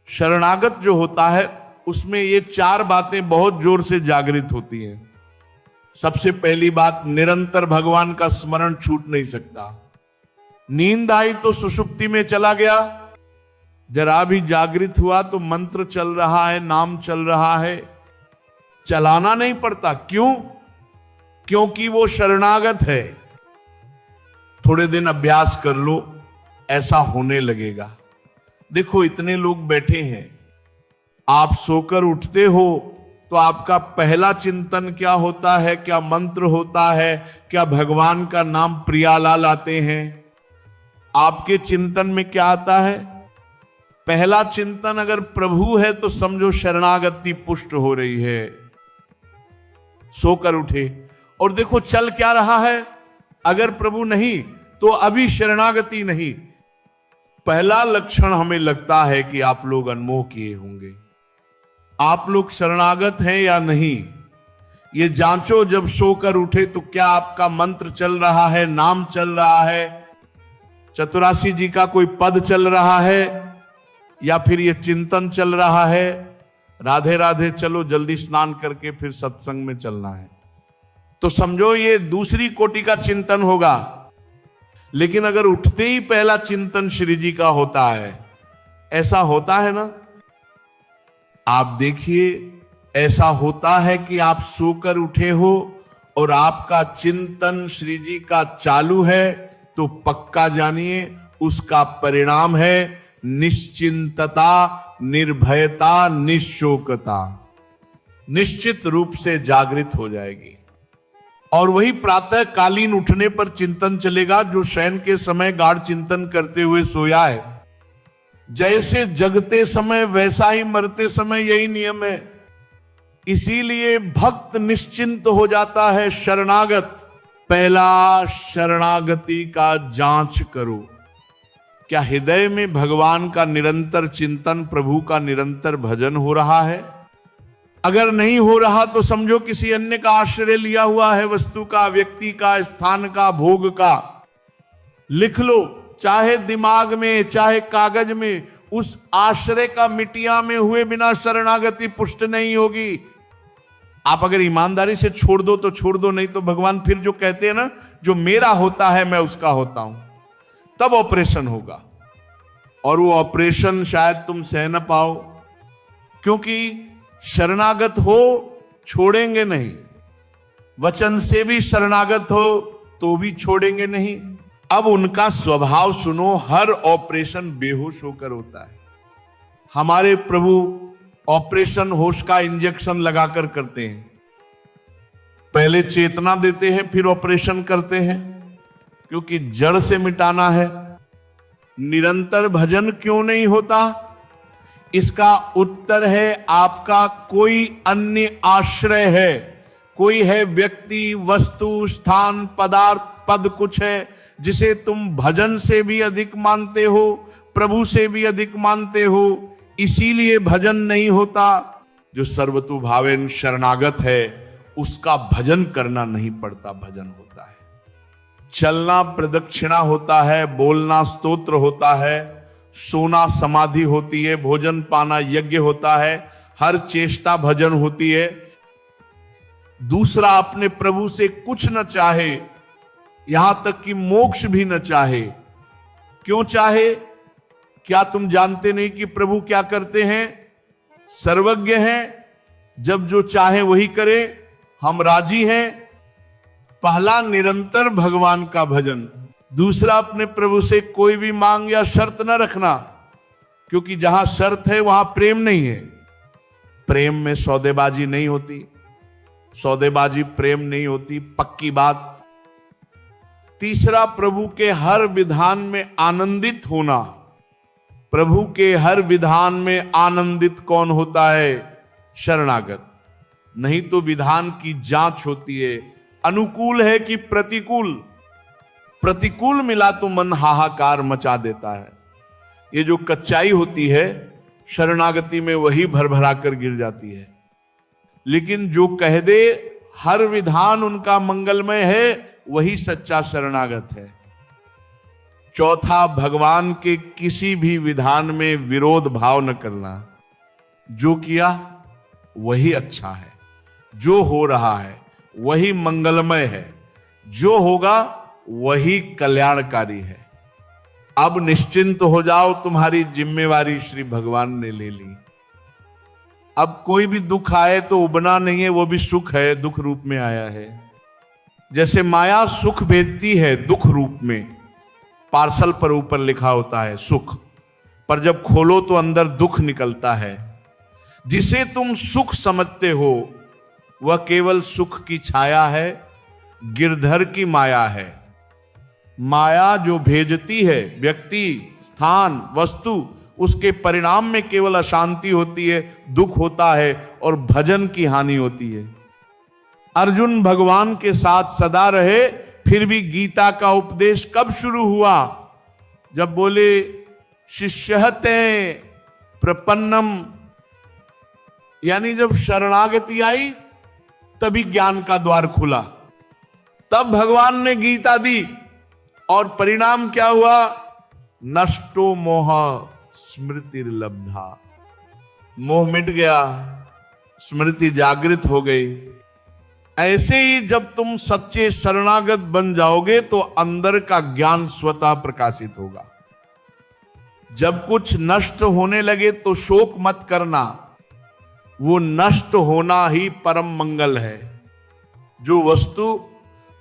शरणागत जो होता है उसमें ये 4 बातें बहुत जोर से जागृत होती हैं। सबसे पहली बात, निरंतर भगवान का स्मरण छूट नहीं सकता। नींद आई तो सुषुप्ति में चला गया, जरा भी जागृत हुआ तो मंत्र चल रहा है, नाम चल रहा है, चलाना नहीं पड़ता। क्यों? क्योंकि वो शरणागत है। थोड़े दिन अभ्यास कर लो, ऐसा होने लगेगा। देखो इतने लोग बैठे हैं, आप सोकर उठते हो तो आपका पहला चिंतन क्या होता है? क्या मंत्र होता है? क्या भगवान का नाम प्रियालाल आते हैं? आपके चिंतन में क्या आता है? पहला चिंतन अगर प्रभु है तो समझो शरणागति पुष्ट हो रही है। सोकर उठे और देखो चल क्या रहा है। अगर प्रभु नहीं तो अभी शरणागति नहीं। पहला लक्षण हमें लगता है कि आप लोग अनमोह किए होंगे। आप लोग शरणागत हैं या नहीं, ये जांचो। जब सोकर उठे तो क्या आपका मंत्र चल रहा है, नाम चल रहा है, चतुरासी जी का कोई पद चल रहा है, या फिर ये चिंतन चल रहा है? राधे राधे, चलो जल्दी स्नान करके फिर सत्संग में चलना है, तो समझो ये दूसरी कोटि का चिंतन होगा। लेकिन अगर उठते ही पहला चिंतन श्री जी का होता है, ऐसा होता है ना? आप देखिए, ऐसा होता है कि आप सोकर उठे हो और आपका चिंतन श्री जी का चालू है, तो पक्का जानिए उसका परिणाम है निश्चिंतता, निर्भयता, निशोकता। निश्चित रूप से जागृत हो जाएगी। और वही प्रातः कालीन उठने पर चिंतन चलेगा जो शयन के समय गाढ़ चिंतन करते हुए सोया है। जैसे जगते समय वैसा ही मरते समय, यही नियम है। इसीलिए भक्त निश्चिंत हो जाता है। शरणागत, पहला शरणागति का जांच करो। क्या हृदय में भगवान का निरंतर चिंतन, प्रभु का निरंतर भजन हो रहा है? अगर नहीं हो रहा तो समझो किसी अन्य का आश्रय लिया हुआ है, वस्तु का, व्यक्ति का, स्थान का, भोग का। लिख लो, चाहे दिमाग में चाहे कागज में। उस आश्रय का मिटिया में हुए बिना शरणागति पुष्ट नहीं होगी। आप अगर ईमानदारी से छोड़ दो तो छोड़ दो, नहीं तो भगवान फिर जो कहते हैं ना, जो मेरा होता है मैं उसका होता हूं, तब ऑपरेशन होगा। और वो ऑपरेशन शायद तुम सह न पाओ, क्योंकि शरणागत हो छोड़ेंगे नहीं, वचन से भी शरणागत हो तो भी छोड़ेंगे नहीं। अब उनका स्वभाव सुनो, हर ऑपरेशन बेहोश होकर होता है। हमारे प्रभु ऑपरेशन होश का इंजेक्शन लगाकर करते हैं। पहले चेतना देते हैं, फिर ऑपरेशन करते हैं, क्योंकि जड़ से मिटाना है। निरंतर भजन क्यों नहीं होता? इसका उत्तर है आपका कोई अन्य आश्रय है। कोई है व्यक्ति, वस्तु, स्थान, पदार्थ, पद कुछ है जिसे तुम भजन से भी अधिक मानते हो, प्रभु से भी अधिक मानते हो, इसीलिए भजन नहीं होता। जो सर्वतो भावेन शरणागत है उसका भजन करना नहीं पड़ता, भजन होता है। चलना प्रदक्षिणा होता है, बोलना स्तोत्र होता है, सोना समाधि होती है, भोजन पाना यज्ञ होता है, हर चेष्टा भजन होती है। दूसरा अपने प्रभु से कुछ न चाहे, यहां तक कि मोक्ष भी न चाहे। क्यों चाहे? क्या तुम जानते नहीं कि प्रभु क्या करते हैं? सर्वज्ञ हैं, जब जो चाहे वही करे। हम राजी हैं। पहला निरंतर भगवान का भजन, दूसरा अपने प्रभु से कोई भी मांग या शर्त न रखना, क्योंकि जहां शर्त है वहां प्रेम नहीं है। प्रेम में सौदेबाजी नहीं होती, सौदेबाजी प्रेम नहीं होती, पक्की बात। तीसरा, प्रभु के हर विधान में आनंदित होना। प्रभु के हर विधान में आनंदित कौन होता है? शरणागत। नहीं तो विधान की जांच होती है, अनुकूल है कि प्रतिकूल। प्रतिकूल मिला तो मन हाहाकार मचा देता है। ये जो कच्चाई होती है शरणागति में, वही भरभरा कर गिर जाती है। लेकिन जो कह दे हर विधान उनका मंगलमय है, वही सच्चा शरणागत है। चौथा, भगवान के किसी भी विधान में विरोध भाव न करना। जो किया वही अच्छा है, जो हो रहा है वही मंगलमय है, जो होगा वही कल्याणकारी है। अब निश्चिंत हो जाओ, तुम्हारी जिम्मेवारी श्री भगवान ने ले ली। अब कोई भी दुख आए तो उबना नहीं है, वो भी सुख है, दुख रूप में आया है। जैसे माया सुख भेजती है दुख रूप में, पार्सल पर ऊपर लिखा होता है सुख, पर जब खोलो तो अंदर दुख निकलता है। जिसे तुम सुख समझते हो वह केवल सुख की छाया है, गिरधर की माया है। माया जो भेजती है व्यक्ति, स्थान, वस्तु, उसके परिणाम में केवल अशांति होती है, दुख होता है और भजन की हानि होती है। अर्जुन भगवान के साथ सदा रहे, फिर भी गीता का उपदेश कब शुरू हुआ? जब बोले शिष्यते प्रपन्नम, यानी जब शरणागति आई तभी ज्ञान का द्वार खुला, तब भगवान ने गीता दी। और परिणाम क्या हुआ? नष्टो मोह स्मृतिर्लब्धा, मोह मिट गया, स्मृति जागृत हो गई। ऐसे ही जब तुम सच्चे शरणागत बन जाओगे तो अंदर का ज्ञान स्वतः प्रकाशित होगा। जब कुछ नष्ट होने लगे तो शोक मत करना, वो नष्ट होना ही परम मंगल है। जो वस्तु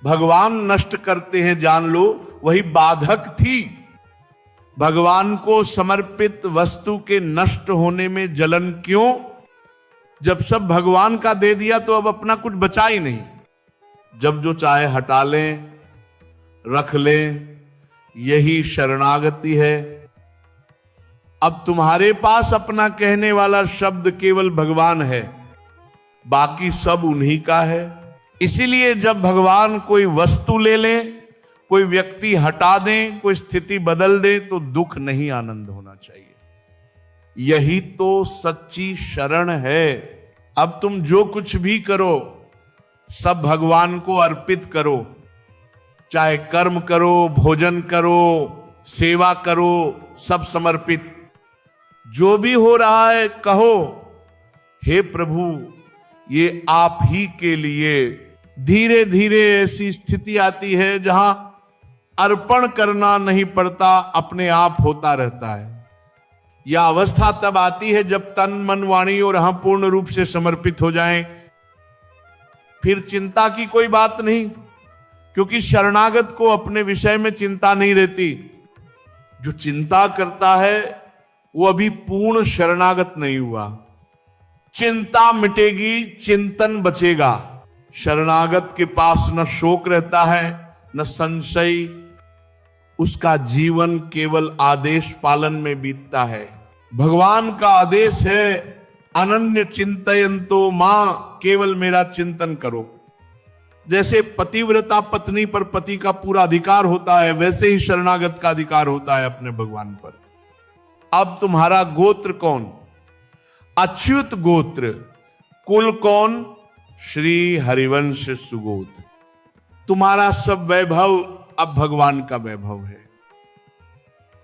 भगवान नष्ट करते हैं जान लो, वही बाधक थी। भगवान को समर्पित वस्तु के नष्ट होने में जलन क्यों? जब सब भगवान का दे दिया तो अब अपना कुछ बचा ही नहीं। जब जो चाहे हटा लें, रख लें, यही शरणागति है। अब तुम्हारे पास अपना कहने वाला शब्द केवल भगवान है, बाकी सब उन्हीं का है। इसीलिए जब भगवान कोई वस्तु ले लें, कोई व्यक्ति हटा दें, कोई स्थिति बदल दे, तो दुख नहीं, आनंद होना चाहिए। यही तो सच्ची शरण है। अब तुम जो कुछ भी करो सब भगवान को अर्पित करो, चाहे कर्म करो, भोजन करो, सेवा करो, सब समर्पित। जो भी हो रहा है कहो, हे प्रभु ये आप ही के लिए। धीरे धीरे ऐसी स्थिति आती है जहां अर्पण करना नहीं पड़ता, अपने आप होता रहता है। यह अवस्था तब आती है जब तन, मन, वाणी और हम पूर्ण रूप से समर्पित हो जाएं। फिर चिंता की कोई बात नहीं, क्योंकि शरणागत को अपने विषय में चिंता नहीं रहती। जो चिंता करता है वो अभी पूर्ण शरणागत नहीं हुआ। चिंता मिटेगी, चिंतन बचेगा। शरणागत के पास न शोक रहता है, न संशय। उसका जीवन केवल आदेश पालन में बीतता है। भगवान का आदेश है अनन्य चिंतयन्तो मां, केवल मेरा चिंतन करो। जैसे पतिव्रता पत्नी पर पति का पूरा अधिकार होता है, वैसे ही शरणागत का अधिकार होता है अपने भगवान पर। अब तुम्हारा गोत्र कौन? अच्युत गोत्र। कुल कौन? श्री हरिवंश सुगोत्र। तुम्हारा सब वैभव अब भगवान का वैभव है।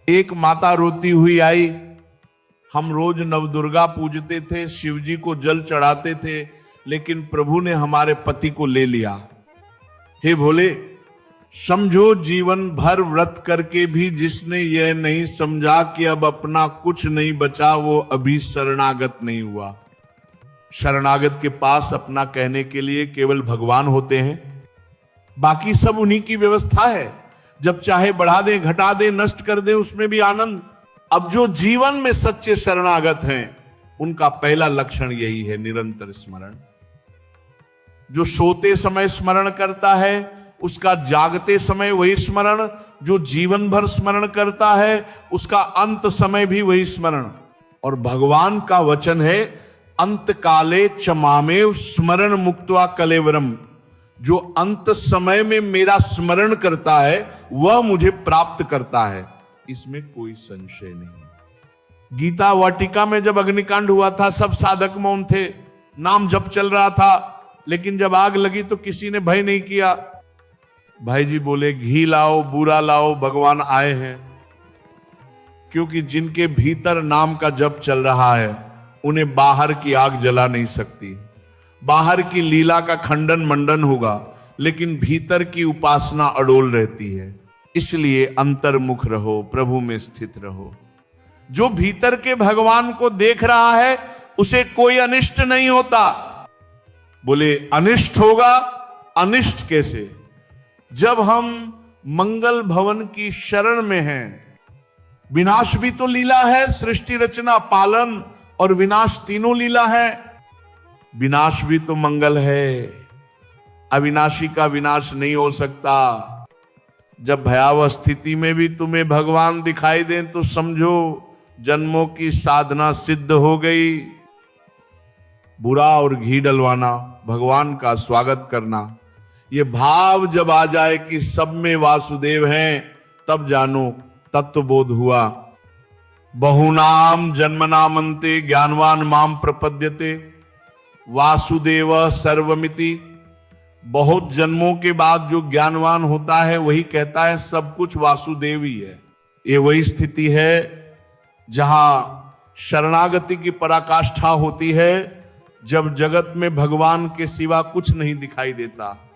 एक माता रोती हुई आई। हम रोज नवदुर्गा पूजते थे, शिव जी को जल चढ़ाते थे, लेकिन प्रभु ने हमारे पति को ले लिया। हे भोले, समझो जीवन भर व्रत करके भी जिसने यह नहीं समझा कि अब अपना कुछ नहीं बचा, वो अभी शरणागत नहीं हुआ। शरणागत के पास अपना कहने के लिए केवल भगवान होते हैं, बाकी सब उन्हीं की व्यवस्था है। जब चाहे बढ़ा दे, घटा दे, नष्ट कर दे, उसमें भी आनंद। अब जो जीवन में सच्चे शरणागत हैं, उनका पहला लक्षण यही है, निरंतर स्मरण। जो सोते समय स्मरण करता है, उसका जागते समय वही स्मरण। जो जीवन भर स्मरण करता है, उसका अंत समय भी वही स्मरण। और भगवान का वचन है, अंत काले चमामेव स्मरण मुक्त्वा कलेवरम। जो अंत समय में मेरा स्मरण करता है वह मुझे प्राप्त करता है, इसमें कोई संशय नहीं। गीता वाटिका में जब अग्निकांड हुआ था, सब साधक मौन थे, नाम जप चल रहा था, लेकिन जब आग लगी तो किसी ने भय नहीं किया। भाई जी बोले घी लाओ बूरा लाओ, भगवान आए हैं। क्योंकि जिनके भीतर नाम का जप चल रहा है उन्हें बाहर की आग जला नहीं सकती। बाहर की लीला का खंडन मंडन होगा, लेकिन भीतर की उपासना अडोल रहती है। इसलिए अंतर्मुख रहो, प्रभु में स्थित रहो। जो भीतर के भगवान को देख रहा है उसे कोई अनिष्ट नहीं होता। बोले अनिष्ट होगा, अनिष्ट कैसे? जब हम मंगल भवन की शरण में हैं। विनाश भी तो लीला है, सृष्टि रचना पालन और विनाश तीनों लीला है। विनाश भी तो मंगल है, अविनाशी का विनाश नहीं हो सकता। जब भयावह स्थिति में भी तुम्हें भगवान दिखाई दें तो समझो जन्मों की साधना सिद्ध हो गई। बुरा और घी डलवाना, भगवान का स्वागत करना, ये भाव जब आ जाए कि सब में वासुदेव हैं, तब जानो तत्वबोध हुआ। बहुनाम जन्मनामन्ते ज्ञानवान माम प्रपद्यते वासुदेव सर्वमिति। बहुत जन्मों के बाद जो ज्ञानवान होता है वही कहता है सब कुछ वासुदेव ही है। ये वही स्थिति है जहां शरणागति की पराकाष्ठा होती है, जब जगत में भगवान के सिवा कुछ नहीं दिखाई देता।